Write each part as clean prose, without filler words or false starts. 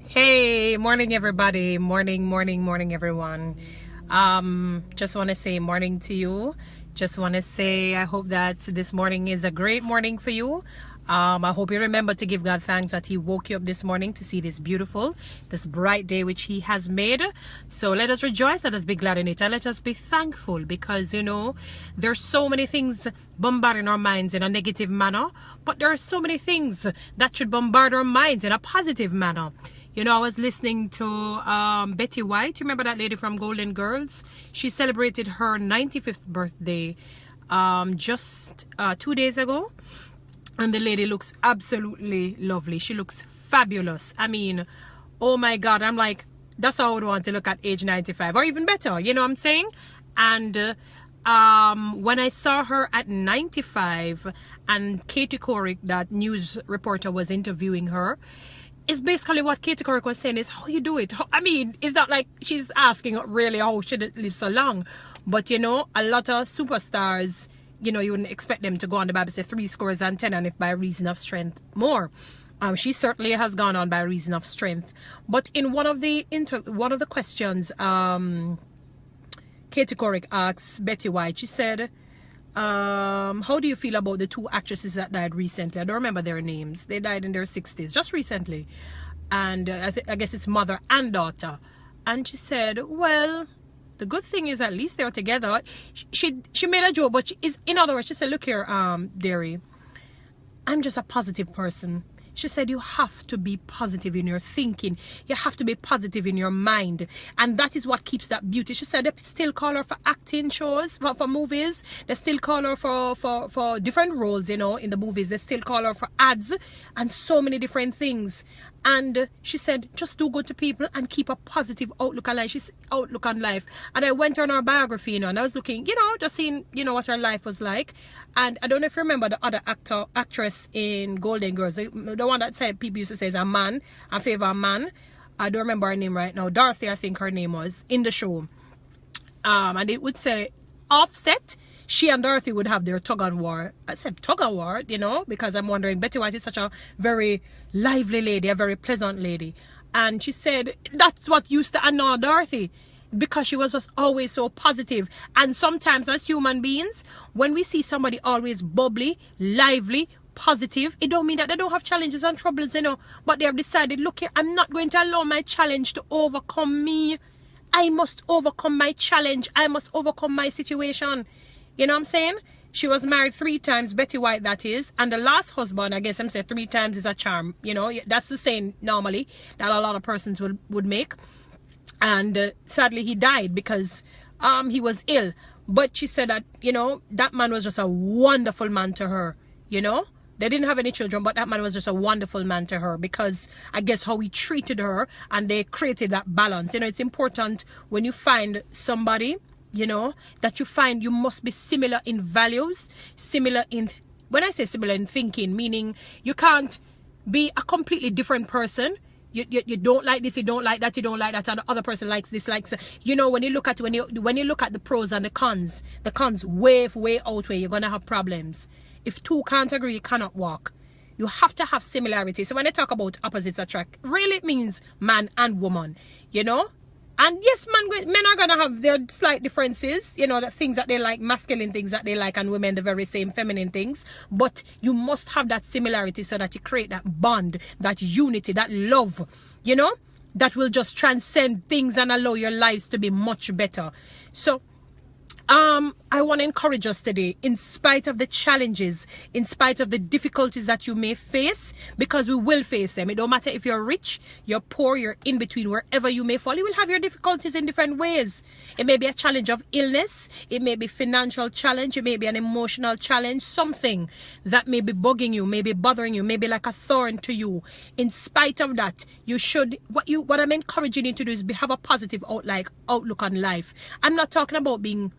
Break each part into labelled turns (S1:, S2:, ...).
S1: Hey, morning everybody. Morning everyone. Just want to say morning to you. Just want to say I hope that this morning is a great morning for you. I hope you remember to give God thanks that He woke you up this morning to see this beautiful, this bright day which He has made. So let us rejoice, let us be glad in it, and let us be thankful because, you know, there's so many things bombarding our minds in a negative manner, but there are so many things that should bombard our minds in a positive manner. You know, I was listening to Betty White. You remember that lady from Golden Girls? She celebrated her 95th birthday just 2 days ago. And the lady looks absolutely lovely. She looks fabulous. I mean, oh my God. I'm like, that's how I would want to look at age 95 or even better. You know what I'm saying? And when I saw her at 95 and Katie Couric, that news reporter, was interviewing her, it's basically what Katie Couric was saying is how you do it. I mean, it's not like she's asking really how she live so long. But, you know, a lot of superstars, you know, you wouldn't expect them to go on. The Bible says 70, and if by reason of strength, more. She certainly has gone on by reason of strength. But in one of the questions, Katie Couric asks Betty White, she said, how do you feel about the two actresses that died recently? I don't remember their names. They died in their 60s, just recently. And I guess it's mother and daughter. And she said, well, the good thing is at least they're together. She made a joke, but in other words, she said, look here, dearie, I'm just a positive person. She said, you have to be positive in your thinking. You have to be positive in your mind. And that is what keeps that beauty. She said they still call her for acting shows, for movies. They still call her for different roles, you know, in the movies. They still call her for ads and so many different things. And she said, just do good to people and keep a positive outlook on life. She's outlook on life. And I went on her biography, you know, and I was looking, you know, just seeing, you know, what her life was like. And I don't know if you remember the other actress in Golden Girls, the one that said people used to say is a man, a favorite man. I don't remember her name right now. Dorothy, I think her name was, in the show. And it would say Offset. She and Dorothy would have their tug-on-war. I said tug-on-war, you know, because I'm wondering, Betty White is such a very lively lady, a very pleasant lady. And she said that's what used to annoy Dorothy, because she was just always so positive. And sometimes as human beings, when we see somebody always bubbly, lively, positive, it don't mean that they don't have challenges and troubles, you know. But they have decided, look here, I'm not going to allow my challenge to overcome me. I must overcome my challenge. I must overcome my situation. You know what I'm saying? She was married 3 times, Betty White that is. And the last husband, I guess I'm saying 3 times is a charm. You know, that's the saying normally that a lot of persons would make. And sadly, he died because he was ill. But she said that, you know, that man was just a wonderful man to her, you know. They didn't have any children, but that man was just a wonderful man to her because I guess how he treated her, and they created that balance. You know, it's important when you find somebody, you know, that you find you must be similar in values, similar in, when I say similar in thinking, meaning you can't be a completely different person. You don't like this, you don't like that, you don't like that, and the other person likes this, likes, you know, when you look at when you look at the pros and the cons way outweigh, you're gonna have problems. If two can't agree, you cannot walk. You have to have similarity. So when I talk about opposites attract, really it means man and woman, you know. And yes, men are gonna have their slight differences, you know, the things that they like, masculine things that they like, and women the very same feminine things. But you must have that similarity so that you create that bond, that unity, that love, you know, that will just transcend things and allow your lives to be much better. So I want to encourage us today, in spite of the challenges, in spite of the difficulties that you may face, because we will face them. It don't matter if you're rich, you're poor, you're in between, wherever you may fall, you will have your difficulties in different ways. It may be a challenge of illness, it may be financial challenge, it may be an emotional challenge, something that may be bugging you, may be bothering you, may be like a thorn to you. In spite of that, you should, what I'm encouraging you to do is have a positive outlook on life. I'm not talking about being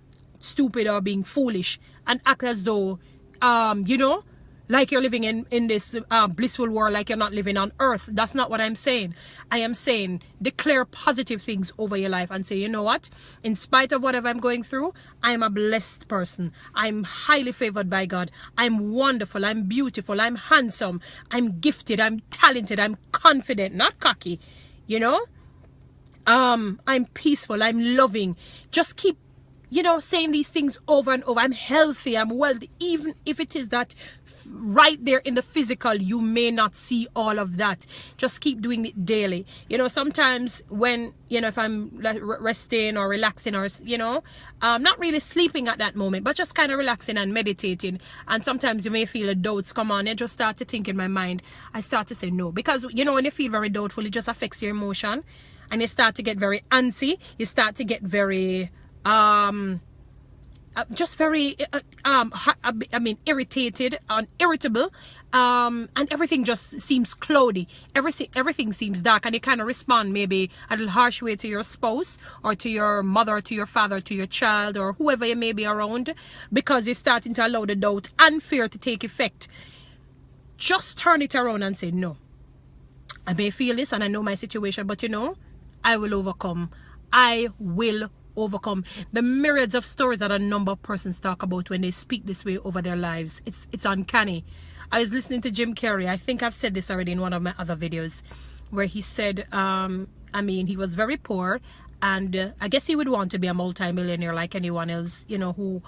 S1: stupid or being foolish and act as though you know, like you're living in this blissful world, like you're not living on earth. That's not what I'm saying. I am saying declare positive things over your life and say, you know what, in spite of whatever I'm going through, I'm a blessed person. I'm highly favored by God. I'm wonderful. I'm beautiful. I'm handsome. I'm gifted. I'm talented. I'm confident, not cocky. you know. I'm peaceful, I'm loving. Just keep, you know, saying these things over and over. I'm healthy, I'm wealthy. Even if it is that right there in the physical, you may not see all of that. Just keep doing it daily. You know, sometimes when, you know, if I'm resting or relaxing or, you know, not really sleeping at that moment, but just kind of relaxing and meditating. And sometimes you may feel the doubts come on. I just start to think in my mind. I start to say no. Because, you know, when you feel very doubtful, it just affects your emotion. And you start to get very antsy. You start to get very, just very, I mean, irritated and irritable. And everything just seems cloudy. Everything seems dark. And you kind of respond maybe a little harsh way to your spouse or to your mother, or to your father, or to your child, or whoever you may be around, because you're starting to allow the doubt and fear to take effect. Just turn it around and say, no. I may feel this and I know my situation, but you know, I will overcome. I will overcome. The myriads of stories that a number of persons talk about when they speak this way over their lives, it's uncanny. I was listening to Jim Carrey. I think I've said this already in one of my other videos, where he said, I mean, he was very poor, and I guess he would want to be a multi-millionaire like anyone else, you know, who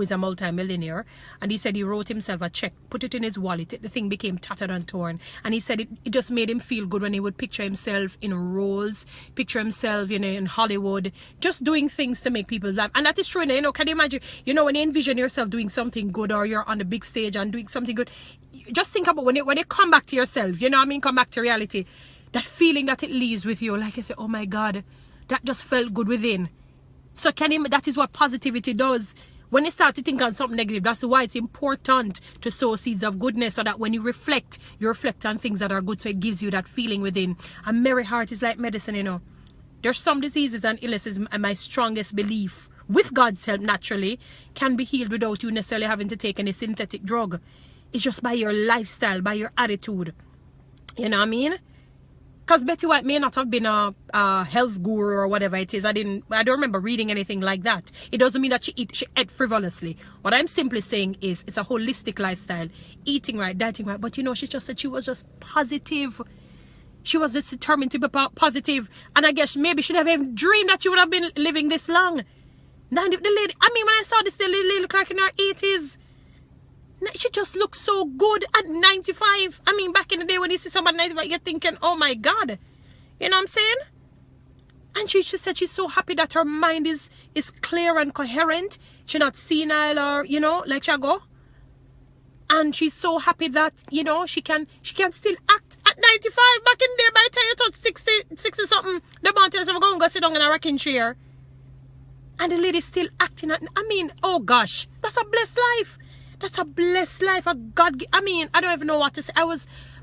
S1: is a multi-millionaire. And he said he wrote himself a check, put it in his wallet. The thing became tattered and torn. And he said it just made him feel good when he would picture himself in roles, picture himself, you know, in Hollywood, just doing things to make people laugh. And that is true. You know, can you imagine, you know, when you envision yourself doing something good, or you're on the big stage and doing something good, just think about when you come back to yourself, you know what I mean, come back to reality, that feeling that it leaves with you, like I say, oh my God, that just felt good within. So that is what positivity does. When you start to think on something negative, that's why it's important to sow seeds of goodness, so that when you reflect on things that are good, so it gives you that feeling within. A merry heart is like medicine, you know. There's some diseases and illnesses, and my strongest belief, with God's help naturally, can be healed without you necessarily having to take any synthetic drug. It's just by your lifestyle, by your attitude. You know what I mean? Because Betty White may not have been a health guru or whatever it is. I don't remember reading anything like that. It doesn't mean that she ate frivolously. What I'm simply saying is it's a holistic lifestyle. Eating right, dieting right. But you know, she just said she was just positive. She was just determined to be positive. And I guess maybe she never even dreamed that she would have been living this long. Now the lady, I mean, when I saw this, the lady looked like in her 80s. She just looks so good at 95. I mean, back in the day when you see somebody 95, you're thinking, oh my God. You know what I'm saying? And she said she's so happy that her mind is clear and coherent. She's not senile, or, you know, like she go. And she's so happy that, you know, she can still act at 95. Back in the day, by the time you touch 60 something, the man tells her, go and go sit down in a rocking chair. And the lady's still acting. I mean, oh gosh, that's a blessed life. That's a blessed life. A God. I mean, I don't even know what to say.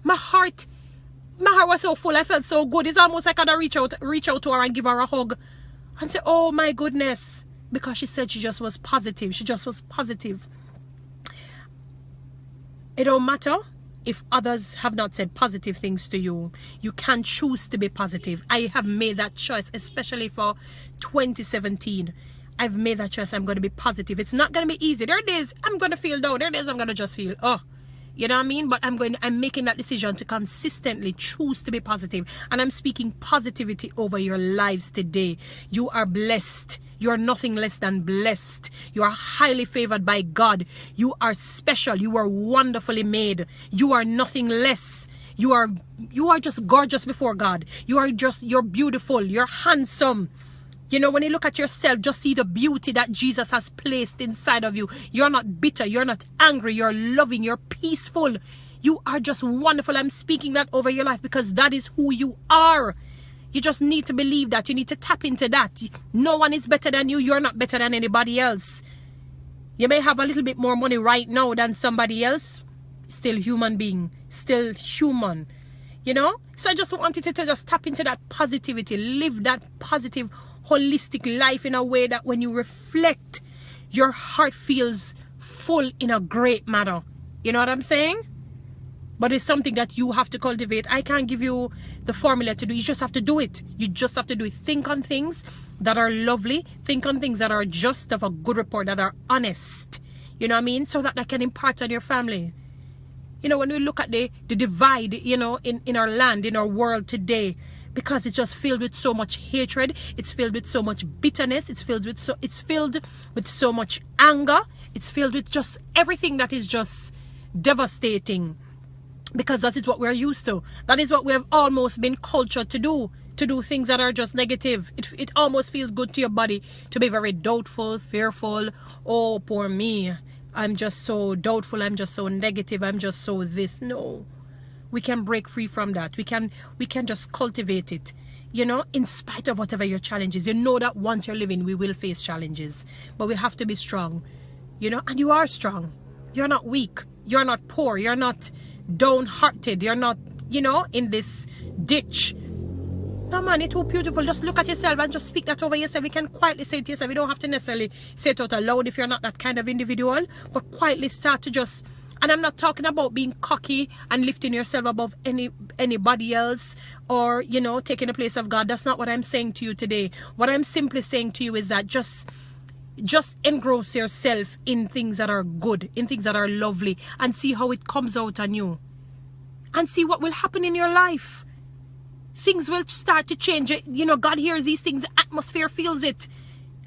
S1: My heart was so full. I felt so good. It's almost like I'd reach out to her and give her a hug and say, oh my goodness. Because she said she just was positive. She just was positive. It don't matter if others have not said positive things to you. You can choose to be positive. I have made that choice, especially for 2017. I've made that choice. I'm going to be positive. It's not going to be easy. There are days I'm going to feel down. There are days I'm going to just feel, oh, you know what I mean? But I'm making that decision to consistently choose to be positive. And I'm speaking positivity over your lives today. You are blessed. You are nothing less than blessed. You are highly favored by God. You are special. You are wonderfully made. You are nothing less. You are just gorgeous before God. You're beautiful. You're handsome. You know, when you look at yourself, just see the beauty that Jesus has placed inside of you. You're not bitter. You're not angry. You're loving. You're peaceful. You are just wonderful. I'm speaking that over your life because that is who you are. You just need to believe that. You need to tap into that. No one is better than you. You're not better than anybody else. You may have a little bit more money right now than somebody else. Still human being. Still human. You know? So I just wanted to just tap into that positivity. Live that positive holistic life in a way that when you reflect, your heart feels full in a great manner. You know what I'm saying? But it's something that you have to cultivate. I can't give you the formula to do. You just have to do it. You just have to do it. Think on things that are lovely. Think on things that are just of a good report, that are honest. You know what I mean? So that can impart on your family. You know, when we look at the divide, you know, in our land, in our world today, because it's just filled with so much hatred. It's filled with so much bitterness. It's filled with so much anger. It's filled with just everything that is just devastating, because that is what we're used to. That is what we have almost been cultured to do things that are just negative. It almost feels good to your body to be very doubtful, fearful. Oh, poor me, I'm just so doubtful, I'm just so negative, I'm just so this. No, we can break free from that. We can just cultivate it, you know, in spite of whatever your challenges. You know that once you're living, we will face challenges, but we have to be strong, you know. And you are strong. You're not weak, you're not poor, you're not downhearted, you're not, you know, in this ditch. No, man, it's too beautiful. Just look at yourself and just speak that over yourself. You can quietly say it to yourself. You don't have to necessarily say it out aloud if you're not that kind of individual, but quietly start to just, and I'm not talking about being cocky and lifting yourself above anybody else, or, you know, taking the place of God. That's not what I'm saying to you today. What I'm simply saying to you is that just engross yourself in things that are good, in things that are lovely, and see how it comes out on you, and see what will happen in your life. Things will start to change. You know, God hears these things, the atmosphere feels it,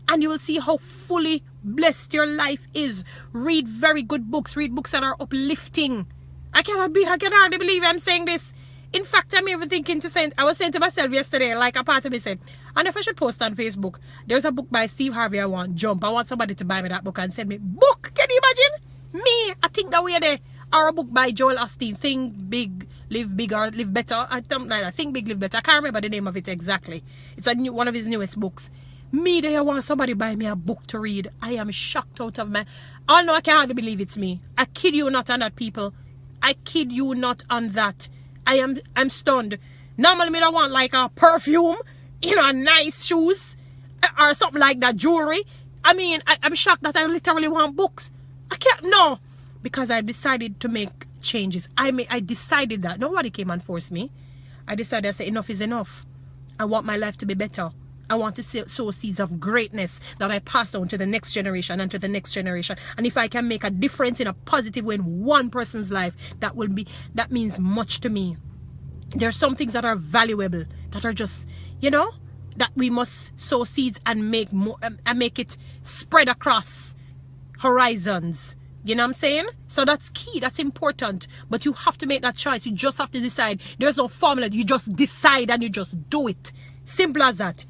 S1: and you will see how fully blessed your life is. Read very good books. Read books that are uplifting. I can hardly believe I'm saying this. In fact, I'm even thinking to say, I was saying to myself yesterday, like a part of me said, and if I should post on Facebook, there's a book by Steve Harvey I want jump. I want somebody to buy me that book and send me book. Can you imagine? Me, I think that we're there. Or a book by Joel Osteen, Think Big, Live Big, or Live Better. I don't know. Think Big, Live Better. I can't remember the name of it exactly. It's one of his newest books. Me there, I want somebody buy me a book to read. I am shocked out of my... Oh no, I can't hardly believe it's me. I kid you not on that, people. I kid you not on that. I'm stunned. Normally, me don't want like a perfume, you know, nice shoes, or something like that, jewelry. I mean, I'm shocked that I literally want books. I can't, no. Because I decided to make changes. I decided that. Nobody came and forced me. I decided, I said, enough is enough. I want my life to be better. I want to sow seeds of greatness that I pass on to the next generation and to the next generation. And if I can make a difference in a positive way in one person's life, that means much to me. There are some things that are valuable, that are just, you know, that we must sow seeds and make more, and make it spread across horizons. You know what I'm saying? So that's key. That's important. But you have to make that choice. You just have to decide. There's no formula. You just decide and you just do it. Simple as that.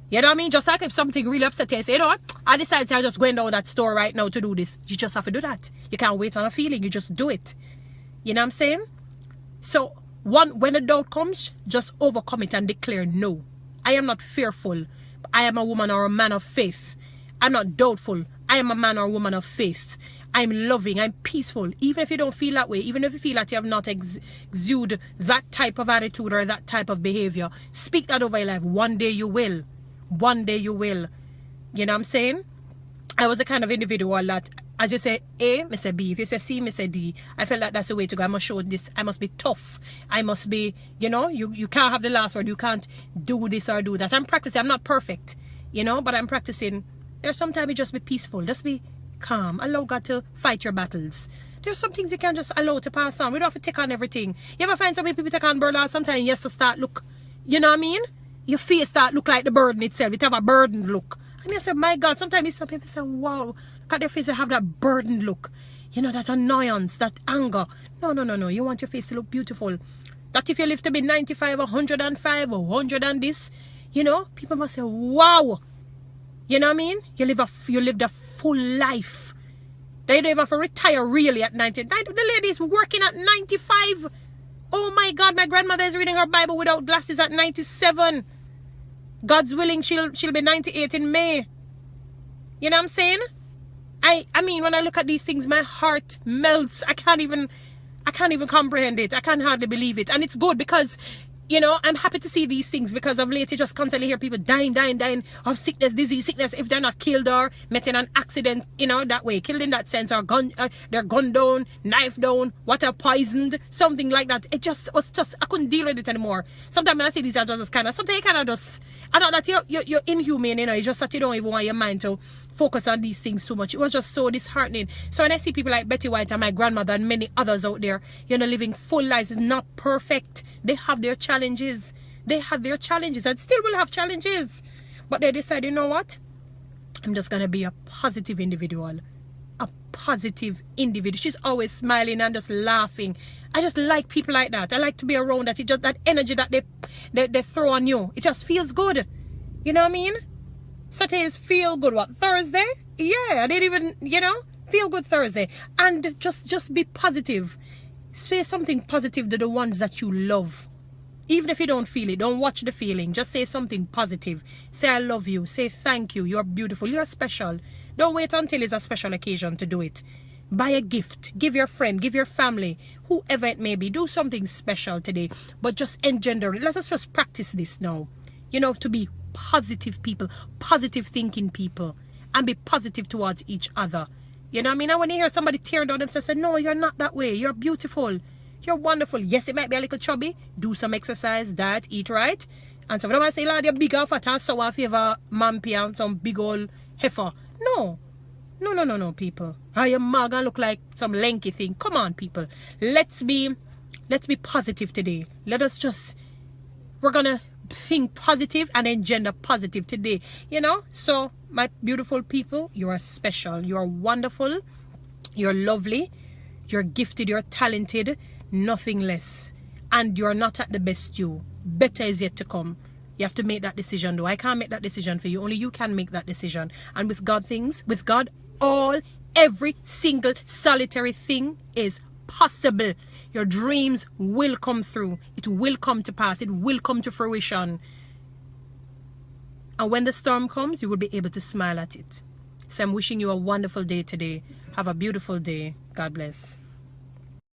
S1: You know what I mean? Just like if something really upsets you, I say, you know what? I decided I'm just going down that store right now to do this. You just have to do that. You can't wait on a feeling. You just do it. You know what I'm saying? So when a doubt comes, just overcome it and declare no. I am not fearful. I am a woman or a man of faith. I'm not doubtful. I am a man or a woman of faith. I'm loving, I'm peaceful. Even if you don't feel that way, even if you feel that you have not exude that type of attitude or that type of behavior, speak that over your life. One day you will. One day you will. You know what I'm saying? I was the kind of individual that, as you say A, I say B. If you say C, I say D. I felt like that's the way to go. I must show this. I must be tough. I must be, you know, you can't have the last word. You can't do this or do that. I'm practicing. I'm not perfect, you know, but I'm practicing. There's sometimes you just be peaceful. Just be calm. Allow God to fight your battles. There's some things you can just allow to pass on. We don't have to take on everything. You ever find some people take on burden out? Sometimes you have to start look, you know what I mean? Your face start look like the burden itself. It have a burdened look. And you say, my God, sometimes some people say, wow, look at their face, they have that burdened look. You know, that annoyance, that anger. No. You want your face to look beautiful. That if you live to be 95, 105, or 100 and this, you know, people must say, wow. You know what I mean? You lived a full life. They don't even have to retire really at 90. The lady's working at 95. Oh my God, my grandmother is reading her Bible without glasses at 97. God's willing, she'll be 98 in May. You know what I'm saying? I mean, when I look at these things, my heart melts. I can't even comprehend it. I can't hardly believe it. And it's good because, you know, I'm happy to see these things because of late you just constantly hear people dying of sickness, disease, sickness, if they're not killed or met in an accident, you know, that way, killed in that sense, or they're gunned down, knifed down, water poisoned, something like that. It just was just, I couldn't deal with it anymore. Sometimes when I see these, I just kind of, sometimes you kind of just, I thought that you're inhumane, you know, it's just that you don't even want your mind to focus on these things too much. It was just so disheartening. So when I see people like Betty White and my grandmother and many others out there, you know, living full lives, is not perfect. They have their challenges. They had their challenges and still will have challenges. But they decide, you know what? I'm just going to be a positive individual. A positive individual. She's always smiling and just laughing. I just like people like that. I like to be around that. It just that energy that they throw on you. It just feels good. You know what I mean? Saturdays feel good. What, Thursday? Yeah, I didn't even, you know, feel good Thursday. And just be positive. Say something positive to the ones that you love. Even if you don't feel it, don't watch the feeling. Just say something positive. Say I love you. Say thank you. You're beautiful. You're special. Don't wait until it's a special occasion to do it. Buy a gift. Give your friend. Give your family. Whoever it may be. Do something special today. But just engender it. Let us just practice this now. You know, to be positive people. Positive thinking people. And be positive towards each other. You know what I mean? And when you hear somebody tear down themselves, say, no, you're not that way. You're beautiful. You're wonderful. Yes, it might be a little chubby. Do some exercise, diet, eat right. And so when I say, lad, you're big and fat and so if you have a mampy and some big old heifer. No. No, people. How your mug and look like some lanky thing. Come on, people. Let's be positive today. Let us just, we're going to think positive and engender positive today. You know? So, my beautiful people, you are special. You are wonderful. You're lovely. You're gifted. You're talented. Nothing less. And you're not at the best you. Better is yet to come. You have to make that decision though. I can't make that decision for you. Only you can make that decision. And with God with God, every single solitary thing is possible. Your dreams will come through. It will come to pass. It will come to fruition. And when the storm comes, you will be able to smile at it. So I'm wishing you a wonderful day today. Have a beautiful day. God bless.